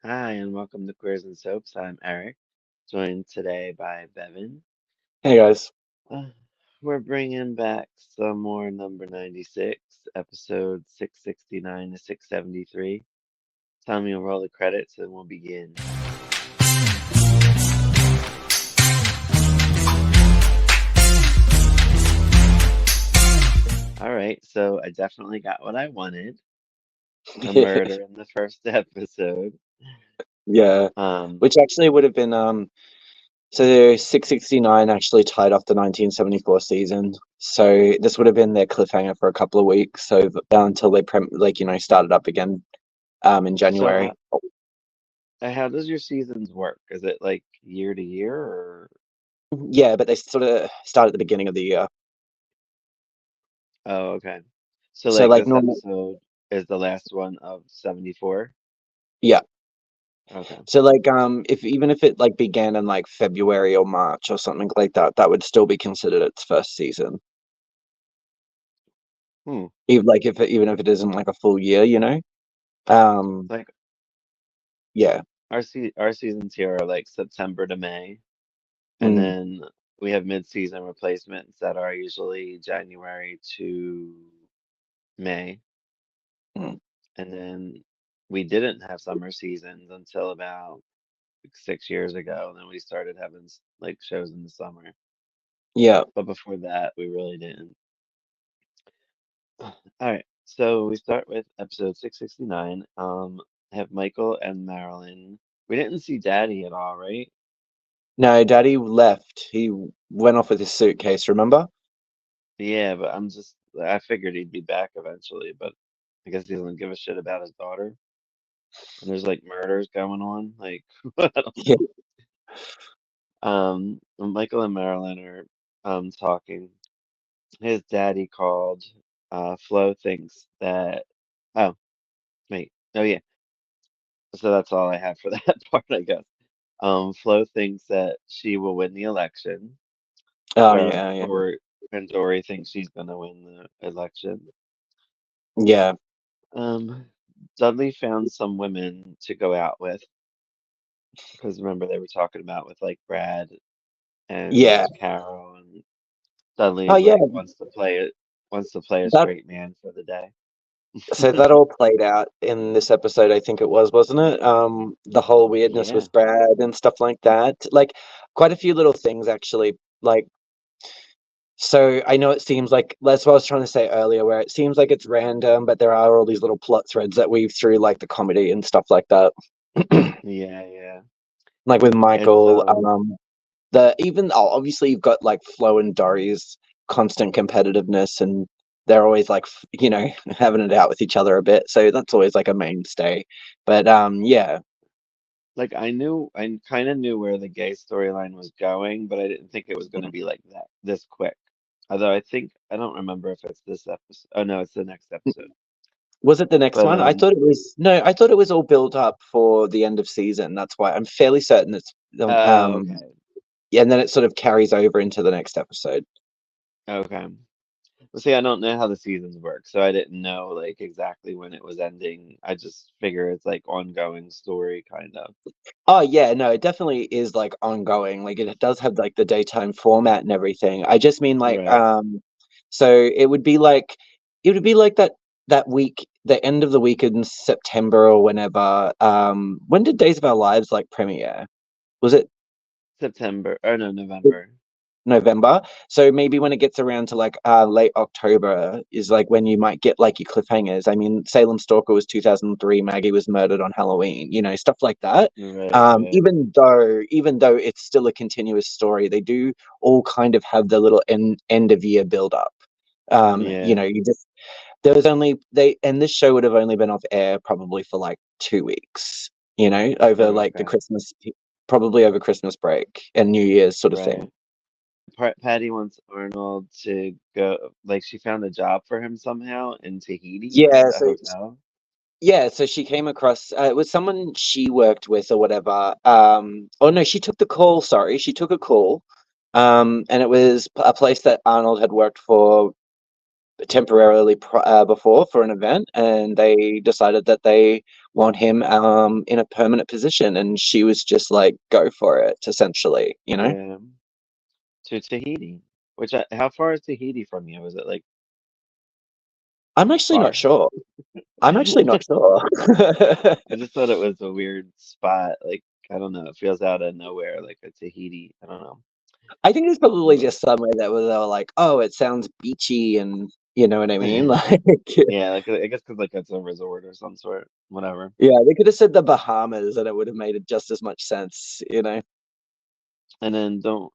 Hi, and welcome to Queers and Soaps. I'm Eric, joined today by Bevan. Hey guys. Uh, we're bringing back some more number 96, episode 669 to 673. Tell me, roll the credits and we'll begin. All right, so I definitely got what I wanted, a murder in the first episode. Yeah. Um, Which actually would have been so 669 actually tied off the 1974 season. So this would have been their cliffhanger for a couple of weeks. So until they started up again in so January. how does your seasons work? Is it like year to year or? Yeah, but they sort of start at the beginning of the year. Oh, okay. So So like like this normal. episode is the last one of 74? Yeah. Okay. So like if even if it like began in like February or March or something like that, that would still be considered its first season. Hmm. Even if it isn't like a full year. Um Like yeah. our seasons here are like September to May, and Mm, then we have mid-season replacements that are usually January to May, mm. and then we didn't have summer seasons until about like 6 years ago. And then we started having like shows in the summer, Yeah. but before that, we really didn't. All right, so we start with episode 669. Have Michael and Marilyn. We didn't see Daddy at all, right? No, Daddy left. He went off with his suitcase, remember? Yeah, but I figured he'd be back eventually, but I guess he doesn't give a shit about his daughter. And there's like murders going on. Like, I don't Yeah. know. Michael and Marilyn are talking. His daddy called. Flo thinks that. Oh, wait. Oh, yeah. So that's all I have for that part, I guess. Flo thinks that she will win the election. Oh, Or yeah, yeah. or and Dory thinks she's gonna win the election. Yeah. Um, Dudley found some women to go out with because remember they were talking about with like Brad and Yeah. Carol, and Oh, Dudley's yeah. like wants to play a That straight man for the day. so that all played out in this episode, I think it was, wasn't it? The whole weirdness Yeah, with Brad and stuff like that. Like quite a few little things actually. Like so I know it seems like that's what I was trying to say earlier, where it seems like it's random, but there are all these little plot threads that weave through like the comedy and stuff like that. yeah. Like with It's Michael, obviously you've got like Flo and Dory's constant competitiveness, and they're always like having it out with each other a bit, so that's always like a mainstay. But yeah. like I kind of knew where the gay storyline was going, but I didn't think it was going to be like that this quick. Although I don't remember if it's this episode. Oh no, it's the next episode. Was it the next But one? I thought it was all built up for the end of season. That's why I'm fairly certain it's oh, okay. yeah, and then it sort of carries over into the next episode. Okay. Well, see, I don't know how the seasons work, so I didn't know like exactly when it was ending. I just figure it's like ongoing story kind of. Oh yeah, no, it definitely is like ongoing. Like it does have like the daytime format and everything. I just mean like Right. so it would be like that week, the end of the week in September or whenever. When did Days of Our Lives like premiere? Was it September. Oh no, November. November? So maybe when it gets around to like late October is like when you might get like your cliffhangers. I mean, Salem Stalker was 2003, Maggie was murdered on Halloween, stuff like that. Right, right. Even though it's still a continuous story, they do all kind of have the little end of year build up. Yeah. You just there was only they and this show would have only been off air probably for like 2 weeks, over like the Okay. Christmas, probably over Christmas break and New Year's sort of thing. Right. Patty wants Arnold to go, like she found a job for him somehow in Tahiti at Yeah, the hotel. so she came across it was someone she worked with or whatever. Oh no, she took the call. Sorry, she took a call. And it was a place that Arnold had worked for temporarily before for an event, and they decided that they want him in a permanent position, and she was just like, "Go for it," essentially, you know. Yeah, to Tahiti. How far is Tahiti from you? Is it like I'm actually not far? sure. I'm actually not sure. I just thought it was a weird spot. Like, I don't know. It feels out of nowhere, like a Tahiti. I don't know. I think it's probably But just somewhere that was they were like, "Oh, it sounds beachy," and you know what I mean? Like, yeah, like I guess because like it's a resort or some sort. Whatever. yeah, they could have said the Bahamas, and it would have made it just as much sense, you know? And then don't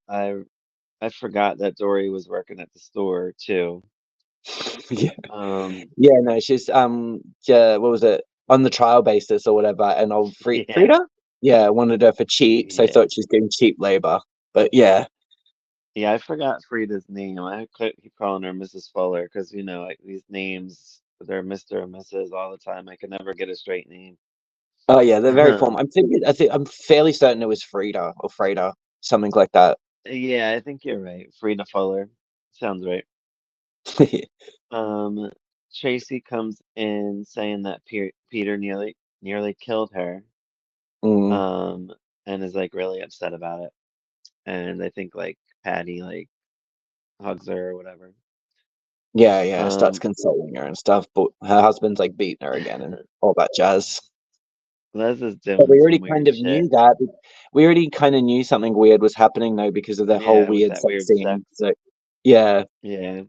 I forgot that Dory was working at the store too. Yeah. Um, Yeah, no, she's, yeah, what was it? On the trial basis or whatever, and old yeah, Frida? Yeah, wanted her for cheap, so yeah, thought she's getting cheap labor. But yeah. yeah. I forgot Frida's name. Keep calling her Mrs. Fuller because like these names, they're Mr. and Mrs. all the time. I can never get a straight name. Oh yeah, they're very formal. I'm fairly certain it was Frida or Freda, something like that. Yeah, I think you're right. Frida Fuller. Sounds right. Um, Tracy comes in saying that Peter nearly killed her. Mm, Um, and is like really upset about it. And I think like Patty like hugs her or whatever. yeah, yeah, starts Um, consoling her and stuff, but her husband's like beating her again and all that jazz. Les is But doing we already some kind weird of shit. knew that. We already kind of knew something weird was happening though because of the whole Yeah, with weird that sex weird sex. scene. So yeah, Yeah.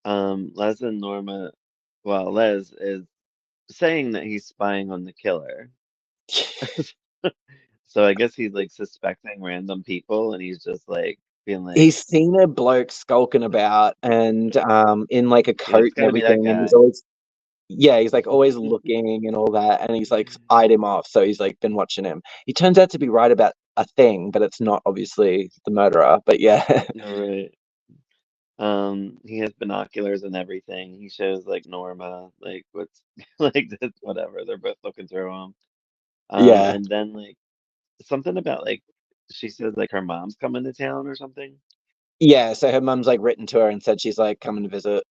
Les and Norma, well, Les is saying that he's spying on the killer. So I guess he's like suspecting random people and he's just like being like, he's seen a bloke skulking about and in like a yeah, coat it's and gotta be that everything, and he's guy. always yeah, he's like always looking and all that, and he's like eyed him off, so he's like been watching him. He turns out to be right about a thing, but it's not obviously the murderer. But yeah, All right. He has binoculars and everything. He shows like Norma, like what's like this, whatever. They're both looking through him. yeah, And then like something about like she says like her mom's coming to town or something. yeah. So her mum's like written to her and said she's like coming to visit.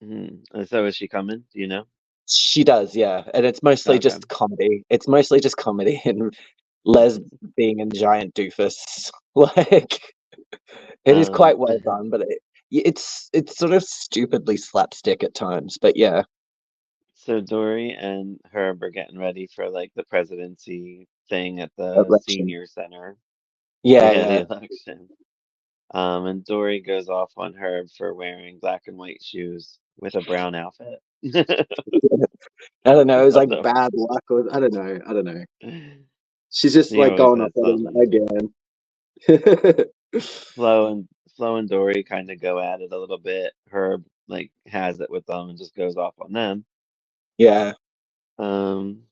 And so is she coming? Do you know? She does, yeah, and it's mostly Okay. just comedy. It's mostly just comedy and Les being a giant doofus. Like it is Um, quite well done, but it's sort of stupidly slapstick at times. But yeah, so Dory and Herb are getting ready for like the presidency thing at the election. senior center. Yeah, Yeah, the yeah. election. And Dory goes off on Herb for wearing black and white shoes with a brown outfit. I don't know. It was What like the bad luck, or I don't know. I don't know. She's just He like always going off has at him something. again. Flo and Dory kind of go at it a little bit. Herb like has it with them and just goes off on them. Yeah, Um,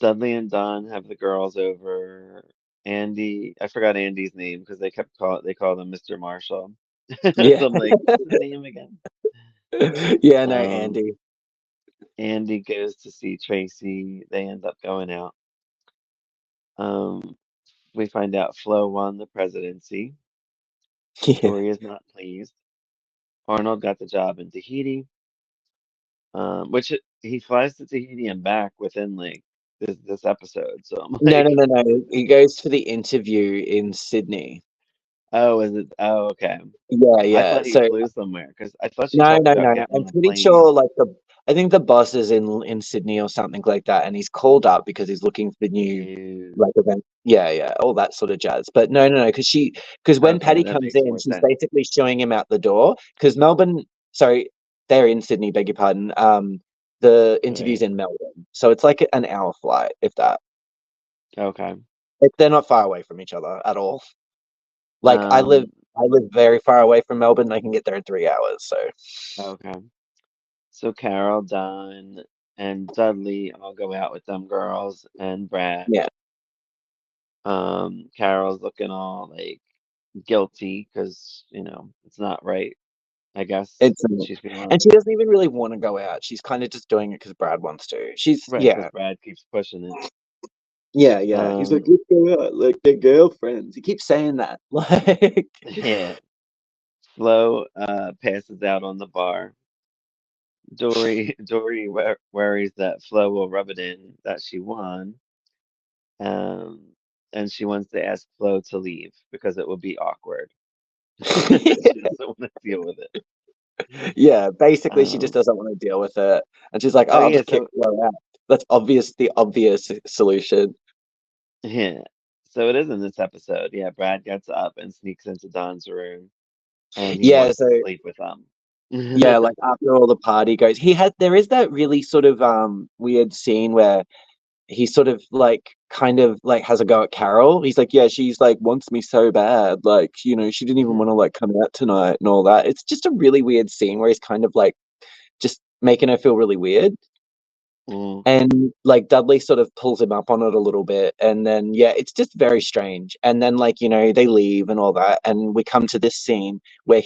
Dudley and Don have the girls over. Andy, I forgot Andy's name because they called him Mr. Marshall. yeah, So I'm like, what's his name again? yeah. No, Um, Andy. Andy goes to see Tracy. They end up going out. Um, we find out Flo won the presidency. Yeah. Dory is not pleased. Arnold got the job in Tahiti, he flies to Tahiti and back within like this episode. So I'm No, no, like, no, no. He goes for the interview in Sydney. oh, is it? Oh, okay. Yeah, I yeah. thought he So flew somewhere because I thought she no, talked no, about no. getting I'm on a pretty plane. sure like I think the boss is in Sydney or something like that, and he's called up because he's looking for new Ew. like event. Yeah, yeah, all that sort of jazz. But no, no, no, because when Okay, Patty that comes makes in, more she's sense. basically showing him out the door because Melbourne. Sorry, they're in Sydney. Beg your pardon. The interview's Right. in Melbourne, so it's like an hour flight, if that. Okay. They're not far away from each other at all. Like Um. I live very far away from Melbourne. I can get there in 3 hours. So Okay. So Carol, Don, and Dudley all go out with them girls and Brad. yeah, Carol's looking all like guilty because it's not right. I guess it's she's and feeling she doesn't even really want to go out. She's kind of just doing it because Brad wants to. She's right because yeah, Brad keeps pushing it. yeah, yeah. He's like, Um, let's go out, like they're girlfriends. He keeps saying that. Like, yeah. Flo passes out on the bar. Dory worries that Flo will rub it in that she won, um, and she wants to ask Flo to leave because it will be awkward. She doesn't want to deal with it. Yeah, basically she just Um, doesn't want to deal with it. And she's like, oh oh, I'll yeah, just kick so Flo out. That's the obvious solution. yeah, so it is in this episode. Yeah, Brad gets up and sneaks into Don's room, and he Yeah, wants so to sleep with them. yeah, like after all the party goes, there is that really sort of weird scene where he sort of like kind of like has a go at Carol. He's like, yeah, she's like wants me so bad. Like, she didn't even want to like come out tonight and all that. It's just a really weird scene where he's kind of like just making her feel really weird. Mm, And like Dudley sort of pulls him up on it a little bit. And then yeah, it's just very strange. And then like, they leave and all that. And we come to this scene where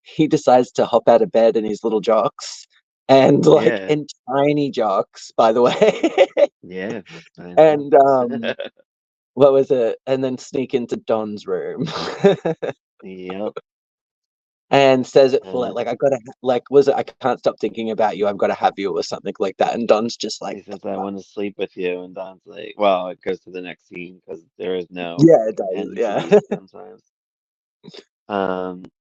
he decides to hop out of bed in his little jocks. And like yeah, in tiny jocks, by the way. yeah, I know. And what was it? And then sneak into Don's room Yep. and says it for like Um, I gotta like was it I can't stop thinking about you. I've got to have you or something like that. And Don's just like, he the says, I fuck? want to sleep with you. And Don's like, well, it goes to the next scene because there is no Yeah, it does. end to Yeah. these sometimes. Um,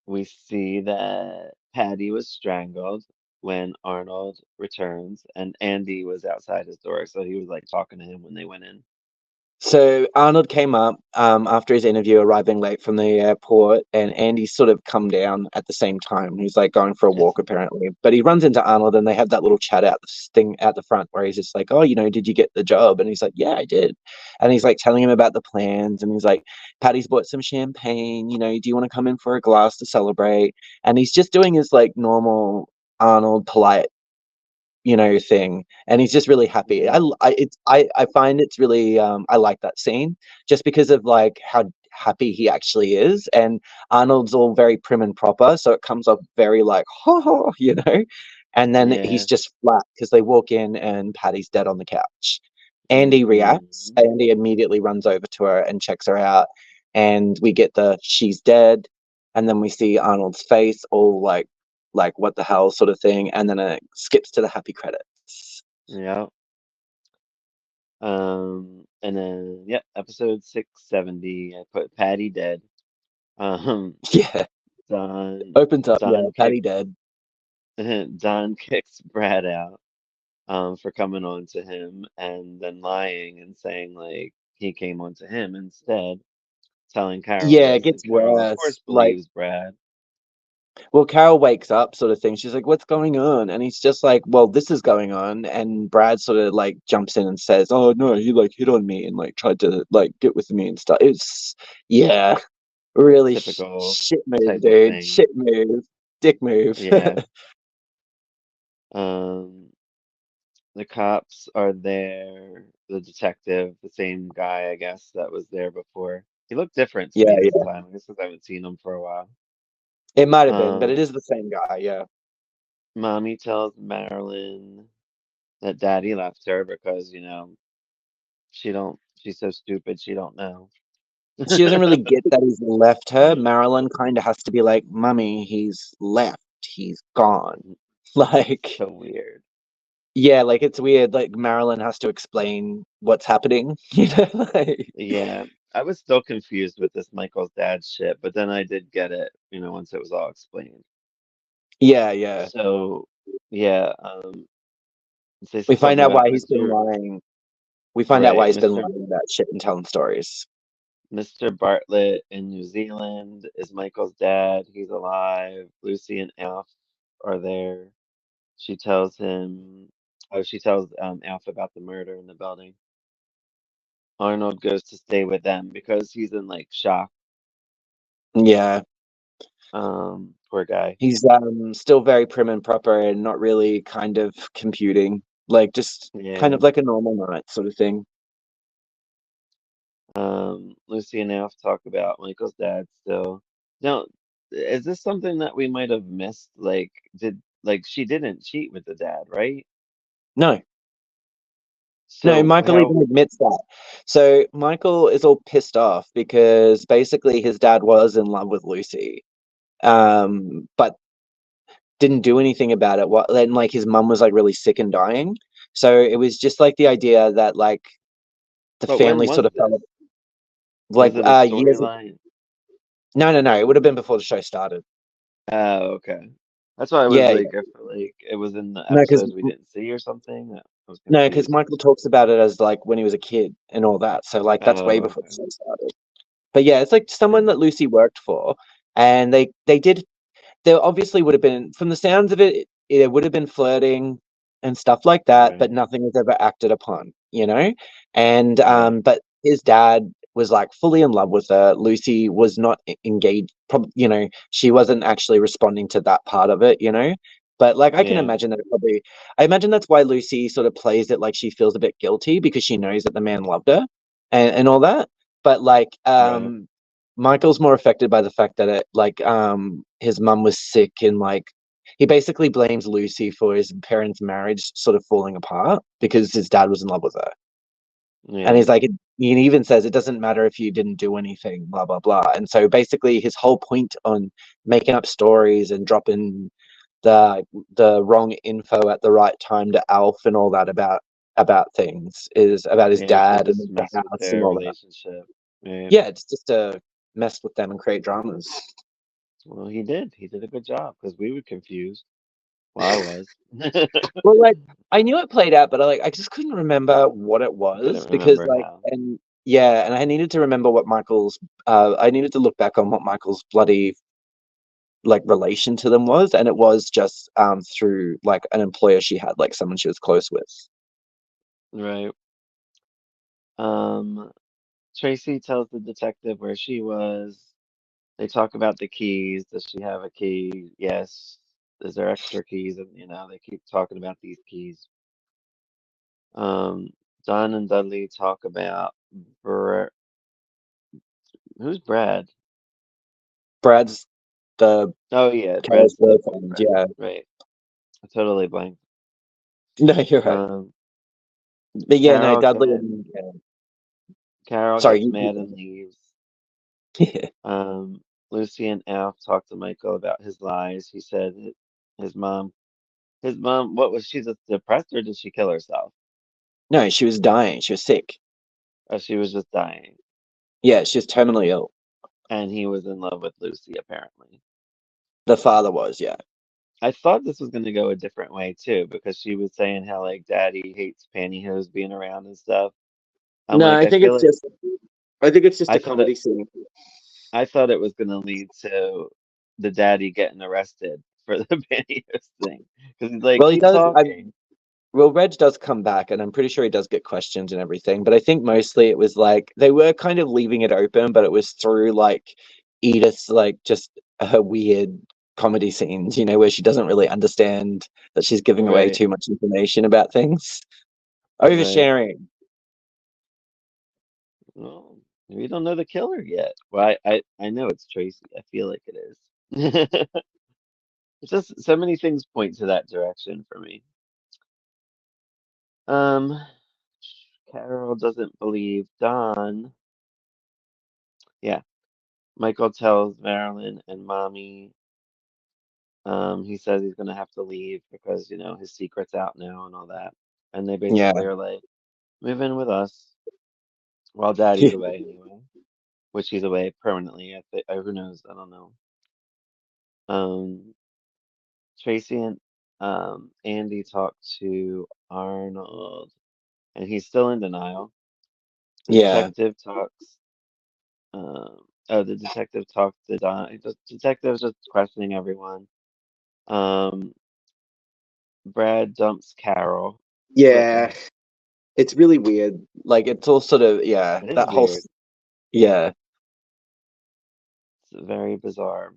we see that Patty was strangled when Arnold returns, and Andy was outside his door, so he was like talking to him when they went in. So Arnold came up after his interview, arriving late from the airport, and Andy sort of come down at the same time. He's like going for a walk apparently, but he runs into Arnold, and they have that little chat out the thing out the front where he's just like, "Oh, did you get the job?" And he's like, "Yeah, I did." And he's like telling him about the plans, and he's like, "Patty's bought some champagne. Do you want to come in for a glass to celebrate?" And he's just doing his like normal Arnold polite thing, and he's just really happy. Mm, I find it's really I like that scene just because of like how happy he actually is, and Arnold's all very prim and proper, so it comes off very like ha ha, and then he's yeah. just flat because they walk in and Patty's dead on the couch. Andy reacts. Hmm. Andy immediately runs over to her and checks her out, and we get the she's dead, and then we see Arnold's face all like what the hell sort of thing, and then it skips to the happy credits. Yeah. And then yeah, episode 670. I put Patty dead. Um, Yeah, Don opens up. Yeah, Don Patty kicks dead. Don kicks Brad out for coming on to him and then lying and saying like he came on to him instead, telling Carol Yeah, it this, and gets Carol of worse. course Like, believes Brad. well, Carol wakes up, sort of thing. She's like, "What's going on?" And he's just like, "Well, this is going on." And Brad sort of like jumps in and says, "Oh no, he like hit on me and like tried to like get with me and stuff." It's yeah, really Typical shit move, type of dude. thing. Shit move, dick move. Yeah. Um, the cops are there. The detective, the same guy, I guess, that was there before. He looked different to Yeah, me this yeah. time. I guess because I haven't seen him for a while. It might have been, but it Um, is the same guy. Yeah. Mommy tells Marilyn that Daddy left her because, she's so stupid she don't know. She doesn't really get that he's left her. Marilyn kind of has to be like, "Mummy, he's left. He's gone." Like, So weird. yeah, like it's weird. Like Marilyn has to explain what's happening. Like, Yeah, I was still confused with this Michael's dad shit, but then I did get it, once it was all explained. yeah, yeah. So, yeah, they We said find something out about why he's been Mr. lying. We find out why Right, he's been Mr. lying about shit and telling stories. Mr. Bartlett in New Zealand is Michael's dad. He's alive. Lucy and Alf are there. She tells him, she tells Alf about the murder in the building. Arnold goes to stay with them because he's in like shock. Yeah, Poor guy. he's still very prim and proper and not really kind of computing. Like just kind Yeah. of like a normal night sort of thing. Lucy and Alf talk about Michael's dad still. Now, is this something that we might have missed? She didn't cheat with the dad, right? No, no, So Michael how even admits that. So Michael is all pissed off because basically his dad was in love with Lucy. but didn't do anything about it. What then? Like his mum was like really sick and dying, so it was just like the idea that like the But when family sort was of this? felt like Was it a years. storyline? No. It would have been before the show started. Oh, okay. That's why I was Yeah, like, I felt like it was in the no, because episodes we didn't see or something. I was no, because confused. Michael talks about it as like when he was a kid and all that. So like that's way Oh, before the okay. show started. But yeah, it's like someone Yeah. that Lucy worked for, and they did. There obviously would have been, from the sounds of it, it would have been flirting and stuff like that, Right. but nothing was ever acted upon, you know? And Right. but his dad was like fully in love with her. Lucy was not engaged, probably, you know, she wasn't actually responding to that part of it, you know? But like I can Yeah. imagine that it probably, I imagine that's why Lucy sort of plays it like she feels a bit guilty because she knows that the man loved her and all that. But like Right. Michael's more affected by the fact that it like his mum was sick and like he basically blames Lucy for his parents' marriage sort of falling apart because his dad was in love with her. And Yeah. he's like, he even says it doesn't matter if you didn't do anything, blah blah blah. And so basically, his whole point on making up stories and dropping the wrong info at the right time to Alf and all that about things is about his Yeah. To dad and just the mess with house and their all that. relationship. Right. Yeah, it's just to mess with them and create dramas. Well, he did. He did a good job because we were confused. Well, I was. Well, like I knew it played out, but I just couldn't remember what it Couldn't was because remember like how. and yeah, and I needed to remember what Michael's I needed to look back on what Michael's bloody like relation to them was, and it was just through like an employer she had, like someone she was close with. Right. Um, Tracy tells the detective where she was. They talk about the keys. Does she have a key? Yes. Is there extra keys? And they keep talking about these keys. Um, Don and Dudley talk about Br who's Brad? Brad's the Oh yeah, Carol's Brad's the boyfriend, boyfriend. yeah. Right. I totally blanked. No, you're right. Um, But yeah, no, Carol Dudley get and Carol sorry, gets mad and leaves. yeah. Lucy and Alf talk to Michael about his lies. He said his mom, what was she just depressed or did she kill herself? No, she was dying. She was sick. Or she was just dying. Yeah, she was terminally ill. And he was in love with Lucy, apparently. The father was, yeah. I thought this was going to go a different way too, because she was saying how like Daddy hates pantyhose being around and stuff. I'm No, like, I I think feel it's like just I think it's just I a thought it, comedy scene. I thought it was going to lead to the daddy getting arrested for the pantyhose thing, because he's like, Well, he keep does. talking. Well, Reg does come back, and I'm pretty sure he does get questioned and everything. But I think mostly it was like they were kind of leaving it open, but it was through like Edith's like just her weird comedy scenes, you know, where she doesn't really understand that she's giving away Right, too much information about things. right. Oversharing. Well, we don't know the killer yet. Well, I know it's Tracy. I feel like it is. It's just so many things point to that direction for me. Um, Carol doesn't believe Don. Yeah, Michael tells Marilyn and Mommy. He says he's gonna have to leave because his secret's out now and all that. And they Yeah. basically are like, move in with us while Daddy's away anyway, which he's away permanently. Who knows? I don't know. Um, Tracy and Andy talk to Arnold, and he's still in denial. The Yeah. detective talks. The detective talks to Don. The detective's just questioning everyone. Um, Brad dumps Carol, which Yeah. It's really weird. Like it's all sort of yeah, it is that whole weird. yeah. It's very bizarre.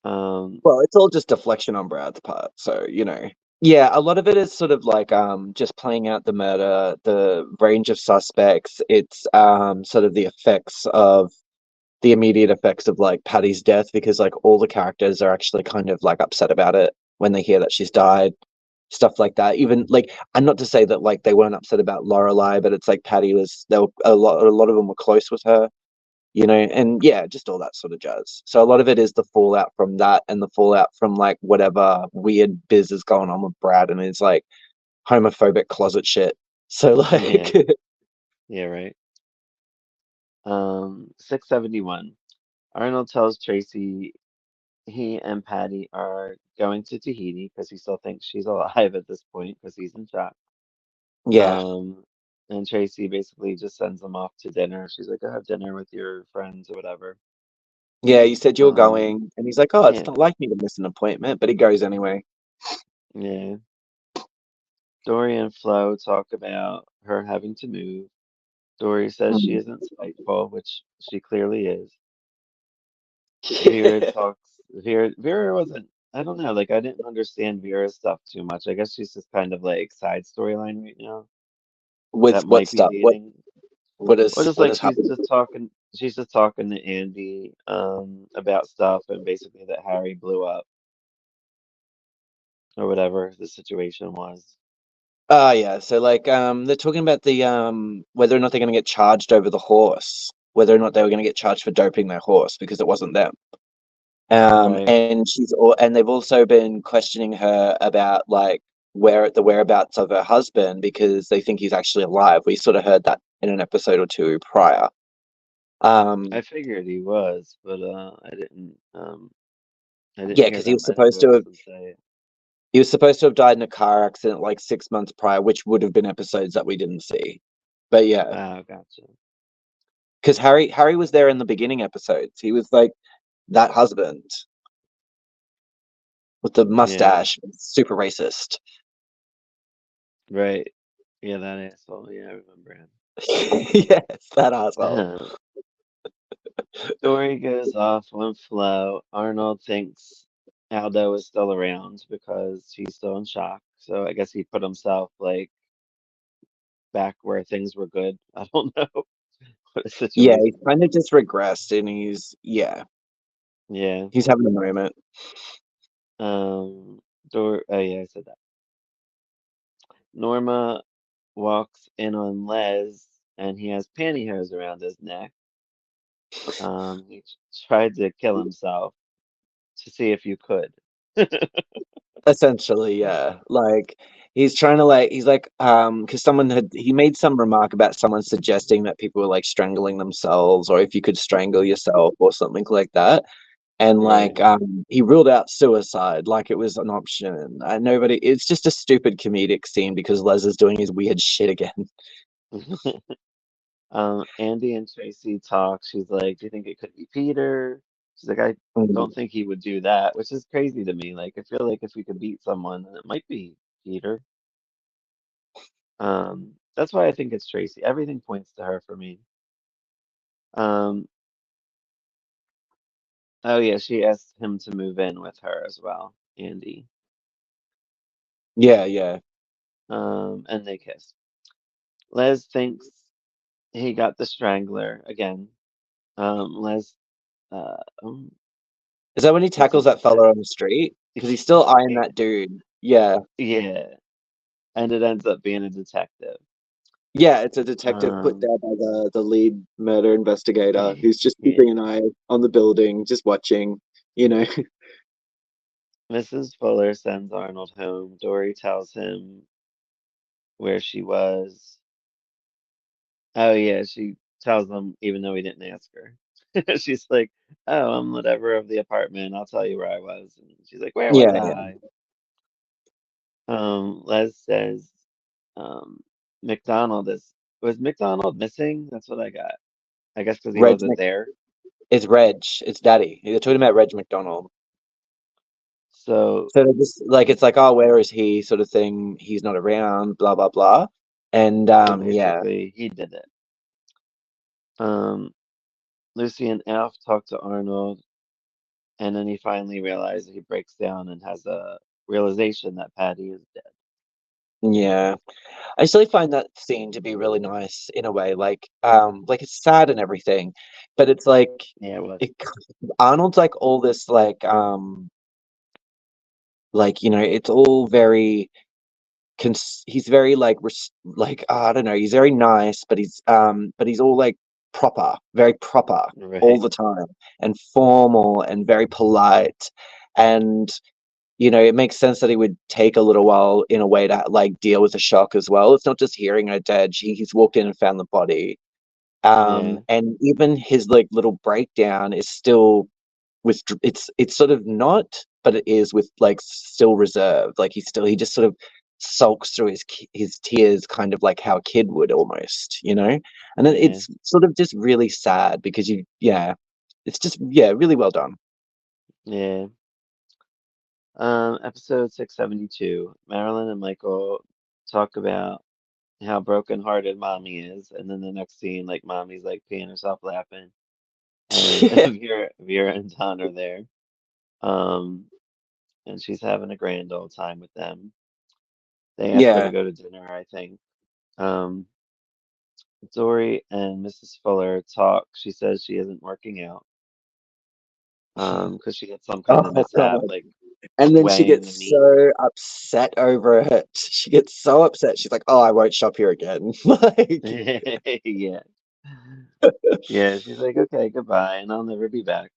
Um, Well, it's all just deflection on Brad's part. So, you know. Yeah, a lot of it is sort of like just playing out the murder, the range of suspects. It's sort of the immediate effects of like Patty's death because like all the characters are actually kind of like upset about it when they hear that she's died. Stuff like that. Even like and not to say that like they weren't upset about Lorelai, but it's like Patty was there were a lot of them were close with her. and yeah, just all that sort of jazz. So a lot of it is the fallout from that and the fallout from like whatever weird biz is going on with Brad and his like homophobic closet shit. So like, Yeah, yeah, right. 671. Arnold tells Tracy he and Patty are going to Tahiti because he still thinks she's alive at this point because he's in shock. yeah, Um, and Tracy basically just sends them off to dinner. She's like, "Go have dinner with your friends or whatever." yeah, you said you were Um, going, and he's like, oh, it's yeah, not like me to miss an appointment, but he goes anyway. yeah. Dory and Flo talk about her having to move. Dory says she Mm. isn't spiteful, which she clearly is. Vera talks. Vera wasn't. I don't know. Like I didn't understand Vera's stuff too much. I guess she's just kind of like side storyline right now With that what might be stuff? What leading. what Or is just what like has happened? she's just talking to Andy about stuff and basically that Harry blew up or whatever the situation was. Yeah. So like, they're talking about the whether or not they're going to get charged over the horse, whether or not they were going to get charged for doping their horse because it wasn't them. Right. And they've also been questioning her about like where the whereabouts of her husband because they think he's actually alive. We sort of heard that in an episode or two prior. I Um, figured he was, but I didn't yeah, hear because he them was supposed anybody to have else say it. he was supposed to have died in a car accident like 6 months prior, which would have been episodes that we didn't see. But yeah, Oh, gotcha. because Harry was there in the beginning episodes. He was like that husband with the Yeah, mustache, super racist. right. Yeah, that asshole. Yeah, I remember Yes, that asshole. him. Dory goes off on Flo. Arnold thinks Aldo is still around because he's still in shock. So I guess he put himself like back where things were good. I don't know what the Yeah, he's situation was. kind of just regressed, and Yeah. he's having a moment. Oh yeah, I said that. Norma walks in on Les and he has pantyhose around his neck. He tried to kill himself to see if you could. Essentially, yeah. Like he's trying to he's like because he made some remark about someone suggesting that people were like strangling themselves or if you could strangle yourself or something like that. And Right. like he ruled out suicide like it was an option. And nobody it's just a stupid comedic scene because Les is doing his weird shit again. Andy and Tracy talk. She's like, "Do you think it could be Peter?" She's like, "I Mm. don't think he would do that," which is crazy to me. Like, I feel like if we could beat someone, then it might be Peter. That's why I think it's Tracy. Everything points to her for me. Um, oh yeah, she asked him to move in with her as well, Andy. Yeah, yeah. And they kiss. Les thinks he got the strangler again. Les, uh, um, Is that when he what's tackles his that fella on the street? Because he's still eyeing that dude. Yeah. Yeah, and it ends up being a detective. Yeah, it's a detective put Um, there by the lead murder investigator who's just keeping yeah. an eye on the building, just watching, you know. Mrs. Fuller sends Arnold home. Dory tells him where she was. Oh yeah, she tells him even though he didn't ask her. She's like, "Oh, I'm whatever of the apartment. I'll tell you where I was." And she's like, "Where was Yeah, yeah. I?" Les says, um, "McDonald is was McDonald missing?" That's what I got. I guess because he Reg wasn't Mc there. it's Reg. It's Daddy. They're talking about Reg McDonald. So So they're just like it's like, oh, where is he? Sort of thing. He's not around. Blah blah blah. And so yeah, basically, he did it. Um, Lucy and Alf talk to Arnold, and then he finally realizes he breaks down and has a realization that Patty is dead. yeah. I still find that scene to be really nice in a way. Like it's sad and everything, but it's Yeah, it was. it. Arnold's like all this like it's all very he's very like I don't know, he's very nice, but he's all like proper, very proper all Right. the time, and formal and very polite. And it makes sense that he would take a little while in a way to like deal with the shock as well. It's not just hearing her dead. He's walked in and found the body. Yeah. And even his like little breakdown is still with it's sort of not, but it is with like still reserved. Like he just sort of sulks through his tears, kind of like how a kid would almost, and then Yeah. it's sort of just really sad because yeah, it's just, yeah, really well done. Yeah. Episode 672. Marilyn and Michael talk about how brokenhearted mommy is, and then the next scene, like mommy's like peeing herself laughing, and Vera and Don are there. Um, and she's having a grand old time with them. They ask her to Yeah. go to dinner, I think. Um, Dory and Mrs. Fuller talk. She says she isn't working out, because she had some kind of Oh mishap, god. like And then she weighing the gets meat. so upset over it. She gets so upset. She's like, "Oh, I won't shop here again." Like, Yeah. Yeah, she's like, okay, goodbye, and I'll never be back.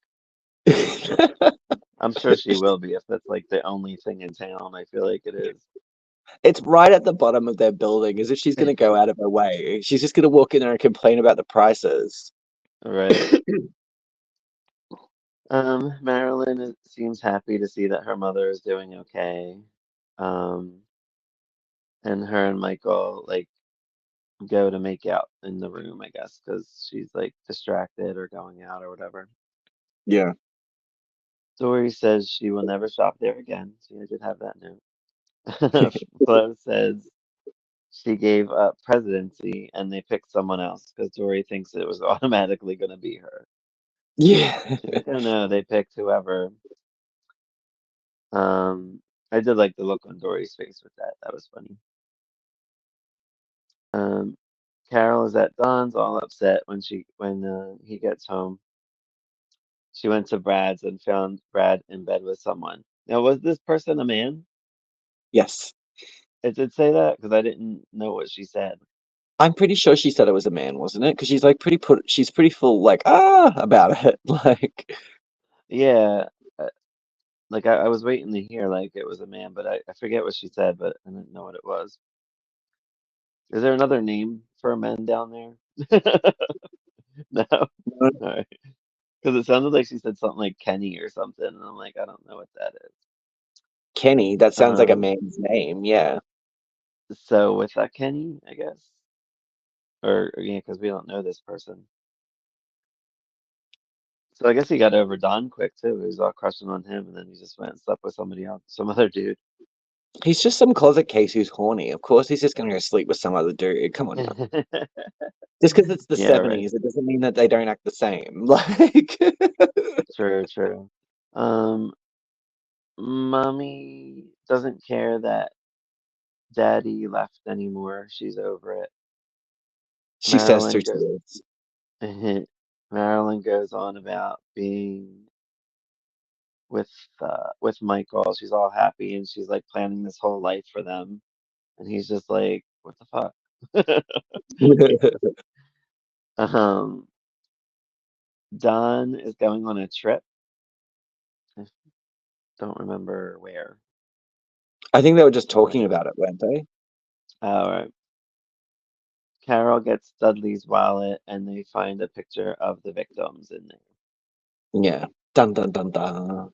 I'm sure she will be if that's like the only thing in town. I feel like it is. it's right at the bottom of their building, as if she's going to go out of her way. She's just going to walk in there and complain about the prices. Right. Marilyn seems happy to see that her mother is doing okay. Um, and her and Michael like go to make out in the room, I guess, because she's like distracted or going out or whatever. Yeah. Dory says she will never shop there again. See, I did have that note. Flo says she gave up presidency and they picked someone else because Dory thinks it was automatically going to be her. Yeah. She's like, oh no, they picked whoever. Um, I did like the look on Dory's face with that. That was funny. Um, Carol is at Don's, all upset when he gets home. She went to Brad's and found Brad in bed with someone. Now, was this person a man? Yes. It did say that because I didn't know what she said. I'm pretty sure she said it was a man, wasn't it? Because she's pretty full, like, about it. Like, Yeah, uh, like I was waiting to hear like it was a man, but I forget what she said, but I didn't know what it was. Is there another name for men down there? No. All right. Because it sounded like she said something like Kenny or something, and I'm like, I don't know what that is. Kenny, that sounds like a Um, man's name. Yeah. so with that Kenny, I guess, or yeah, because we don't know this person. So I guess he got over Don quick too. He was all crushing on him, and then he just went and slept with somebody else, some other dude. He's just some closet case who's horny. Of course, he's just going to go sleep with some other dude. Come on now. Just because it's the Yeah, right. 70s, it doesn't mean that they don't act the same. Like, True, true. Um, Mommy doesn't care that Daddy left anymore. She's over it. she says through Marilyn go tears. Marilyn goes on about being with with Michael. She's all happy and she's like planning this whole life for them. And he's just like, what the fuck? Um, Don is going on a trip. I don't remember where. I think they were just Where? talking about it, weren't they? All right. Carol gets Dudley's wallet and they find a picture of the victims in there. Yeah. Dun dun dun dun.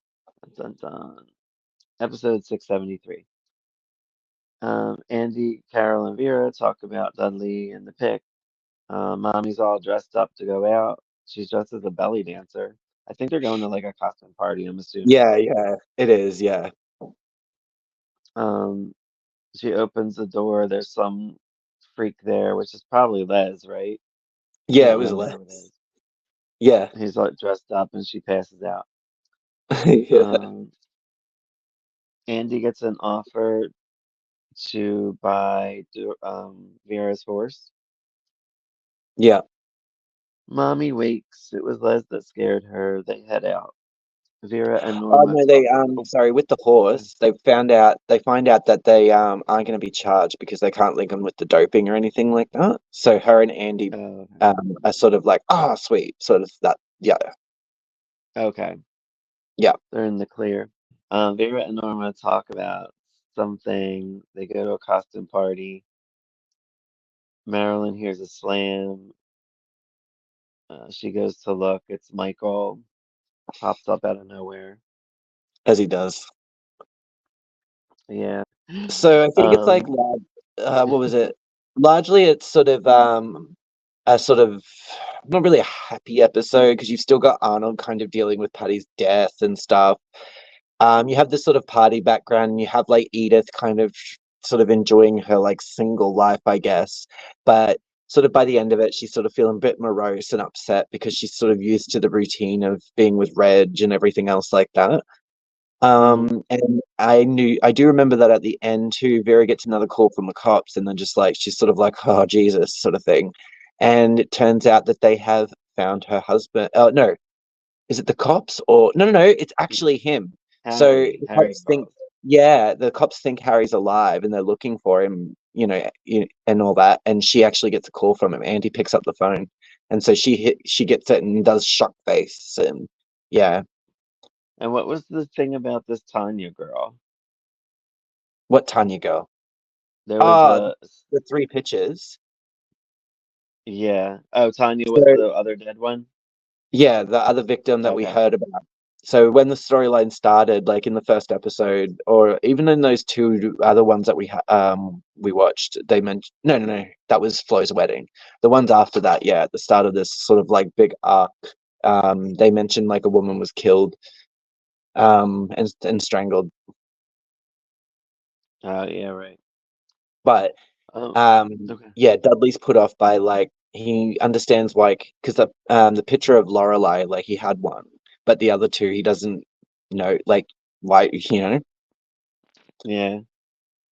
Dun, dun. Episode 673. Andy, Carol, and Vera talk about Dudley and the pic. Mommy's all dressed up to go out. She's dressed as a belly dancer. I think they're going to like a costume party, I'm assuming. Yeah, yeah, it is. Yeah. Um, she opens the door. There's some freak there, which is probably Les, right? I Yeah, it don't was remember who it less. is. Yeah. He's like dressed up and she passes out. Yeah. Um, Andy gets an offer to buy Vera's horse. Yeah. Mommy wakes. It was Les that scared her. They head out. Vera and Oh Norma no, talk. they Oh, sorry, with the okay. horse, they find out that they aren't going to be charged because they can't link them with the doping or anything like that. So her and Andy Oh, are sort of like, oh sweet, sort of that. Yeah, okay. yeah, They're in the clear. Vera and Norma talk about something. They go to a costume party. Marilyn hears a slam. She goes to look. It's Michael. Pops up out of nowhere. as he does. Yeah. So I think it's like, Um, what was it? Largely, it's sort of a sort of not really a happy episode because you've still got Arnold kind of dealing with Patty's death and stuff. You have this sort of party background, and you have like Edith kind of sort of enjoying her like single life, I guess. But sort of by the end of it, she's sort of feeling a bit morose and upset because she's sort of used to the routine of being with Reg and everything else like that. mhm. And I do remember that at the end too, Vera gets another call from the cops, and then just like she's sort of like, oh Jesus, sort of thing. And it turns out that they have found her husband. Oh no, is it the cops or no, no, no? It's actually him. So Harry. the Harry cops think, calls. yeah, the cops think Harry's alive, and they're looking for him, and all that. And she actually gets a call from him. Andy picks up the phone, and so she gets it and does shock face, and yeah, And what was the thing about this Tanya girl? what Tanya girl? There was Ah, a, the three pictures. yeah. Oh, Tanya So was the other dead one? yeah, the other victim that we Okay. heard about. So when the storyline started, like in the first episode, or even in those two other ones that we watched, they mentioned no, no, no, that was Flo's wedding. The ones after that, yeah, at the start of this sort of like big arc, they mentioned like a woman was killed, and strangled. Oh, yeah, right. But Oh, okay. yeah, Dudley's put off by like he understands like because the picture of Lorelai, like he had one, but the other two he doesn't know like why, Yeah.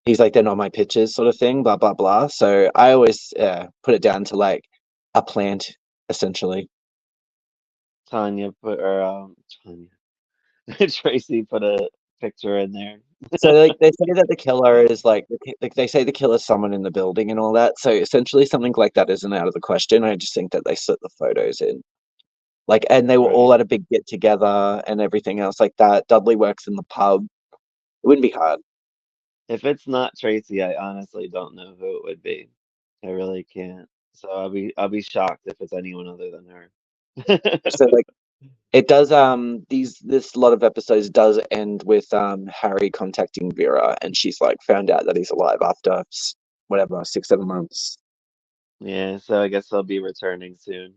he's like they're not my pictures sort of thing, blah blah blah. So I always put it down to like a plant essentially. Tanya put, or, Tanya. Tracy put a picture in there. So like they say that the killer is like they say the killer's someone in the building and all that. So essentially something like that isn't out of the question. I just think that they slip the photos in. Like, and they were all Right. at a big get together and everything else like that. Dudley works in the pub. It wouldn't be hard. If it's not Tracy, I honestly don't know who it would be. I really can't. So I'll be shocked if it's anyone other than her. So like it does this lot of episodes does end with Harry contacting Vera, and she's like found out that he's alive after whatever 6 7 months. Yeah, so I guess he'll be returning soon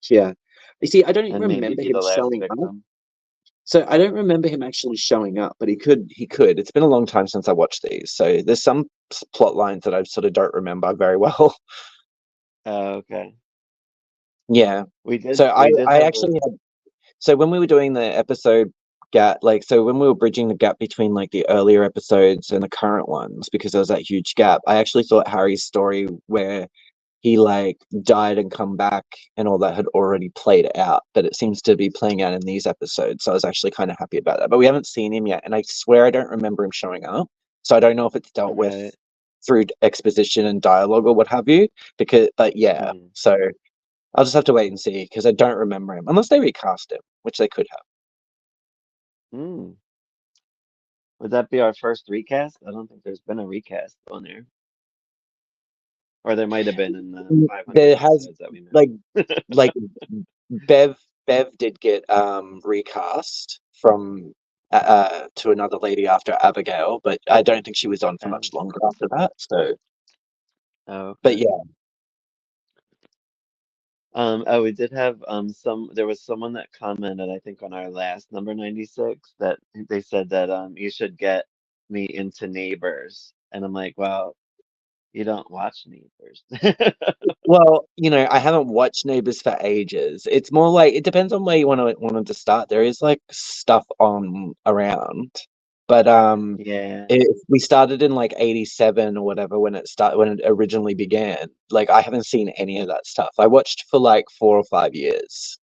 Yeah. You see, I don't even and maybe remember be him the last showing up. victim. So I don't remember him actually showing up, but he could. It's been a long time since I watched these. So there's some plot lines that I sort of don't remember very well. Oh, okay. Yeah. We did So I we did I have a actually had so when we were doing the episode gap, like so when we were bridging the gap between like the earlier episodes and the current ones, because there was that huge gap, I actually thought Harry's story where he like died and come back and all that had already played out, but it seems to be playing out in these episodes. So I was actually kind of happy about that. But we haven't seen him yet, and I swear I don't remember him showing up. So I don't know if it's dealt with right. through exposition and dialogue or what have you. But yeah, Mm. so I'll just have to wait and see because I don't remember him unless they recast him, which they could have. Mm. Would that be our first recast? I don't think there's been a recast on there. Or there might have been in the 500 There has episodes that we like missed. like Bev Bev did get recast from to another lady after Abigail, but I don't think she was on for Oh, much longer after that. So, oh, but okay. yeah, Oh, we did have there was someone that commented, I think on our last number 96 that they said that you should get me into Neighbors. And I'm like, well, you don't watch Neighbors. well, I haven't watched Neighbours for ages. It's more like it depends on where you wanted to start. There is like stuff on around, but Yeah. if we started in like 87 or whatever when it originally began, like I haven't seen any of that stuff. I watched for like 4 or 5 years.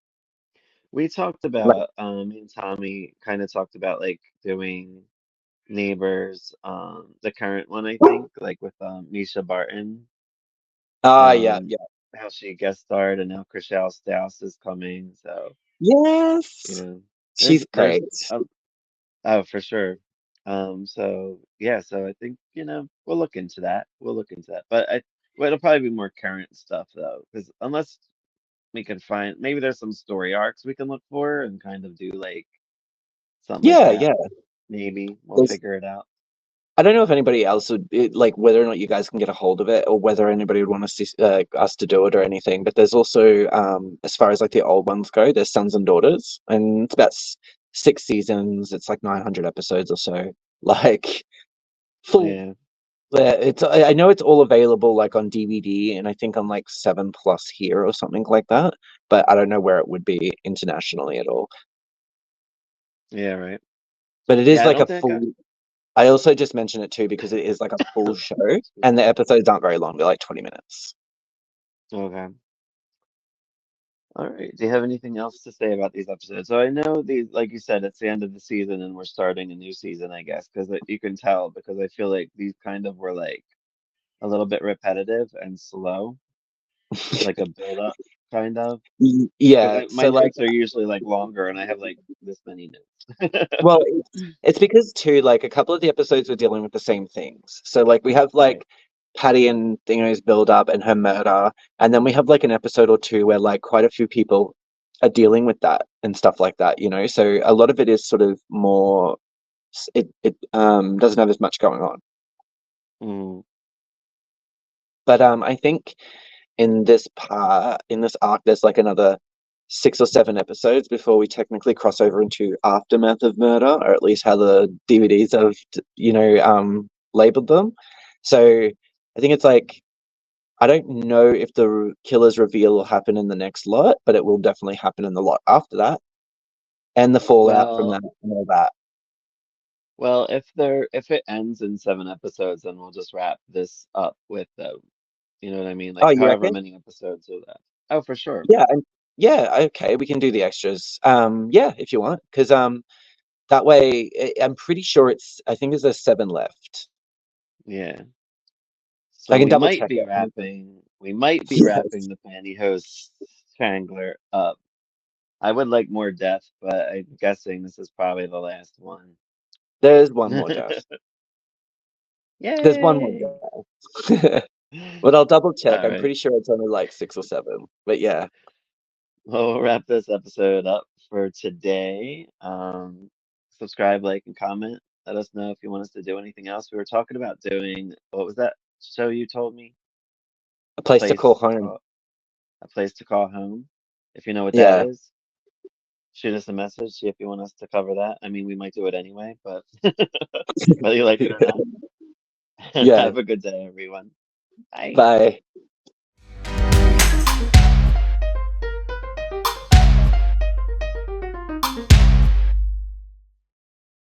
We talked Like, about me and Tommy kind of talked about like doing Neighbors, the current one I think, like with Misha Barton, yeah, um, yeah. how she guest starred, and now Chriselle Staus is coming. So you Yes, know, she's there's great. oh for sure. So yeah, so I think we'll look into that. We'll look into that, but it'll probably be more current stuff though, because unless we can find maybe there's some story arcs we can look for and kind of do like something like Yeah, that. yeah. Maybe we'll There's, figure it out. I don't know if anybody else would like whether or not you guys can get a hold of it, or whether anybody would want us to do it or anything. But there's also, as far as like the old ones go, there's Sons and Daughters, and it's about 6 seasons. It's like 900 episodes or so. Like full. Yeah, It's I know it's all available like on DVD, and I think on like 7+ here or something like that. But I don't know where it would be internationally at all. yeah, right. But it is Yeah, I like don't a think I. full. I also just mention it too because it is like a full show, Excuse and me. the episodes aren't very long. They're like 20 minutes. Okay. All right. Do you have anything else to say about these episodes? So I know these, like you said, it's the end of the season and we're starting a new season, I guess, because you can tell because I feel like these kind of were like a little bit repetitive and slow, like a build up kind of. Yeah. Because my So like, notes are usually like longer and I have like this many notes. well, it's because too, like a couple of the episodes were dealing with the same things. So like we have Right. like Patty and Dingo's build up and her murder, and then we have like an episode or two where like quite a few people are dealing with that and stuff like that, you know. So a lot of it is sort of more. It doesn't have as much going on, Mm. but I think in this arc, there's like another 6 or 7 episodes before we technically cross over into Aftermath of Murder, or at least how the DVDs have, labeled them. So I think it's like, I don't know if the killer's reveal will happen in the next lot, but it will definitely happen in the lot after that, and the fallout from Well, that and all that. if it ends in 7 episodes, then we'll just wrap this up with the, you know what I mean? Oh, Like you however reckon? many episodes of that. Oh, for sure. Yeah, and yeah, okay, we can do the extras. Yeah, if you want, because that way, I'm pretty sure it's. I think there's 7 left. Yeah. I So can we double might check be it. wrapping we might be wrapping Yes, the pantyhose strangler up. I would like more death, but I'm guessing this is probably the last one. there's one more death. There's one more Yay! death. But I'll double check. All I'm right. pretty sure it's only like 6 or 7. But yeah, Well, we'll wrap this episode up for today. Subscribe, like, and comment. Let us know if you want us to do anything else. We were talking about doing, what was that show you told me? a A place to call place to home. call a place to call home. If you know what that Yeah, is, shoot us a message, see if you want us to cover that. I mean, we might do it anyway, but whether you like it or not. yeah. Have a good day, everyone. Bye. Bye.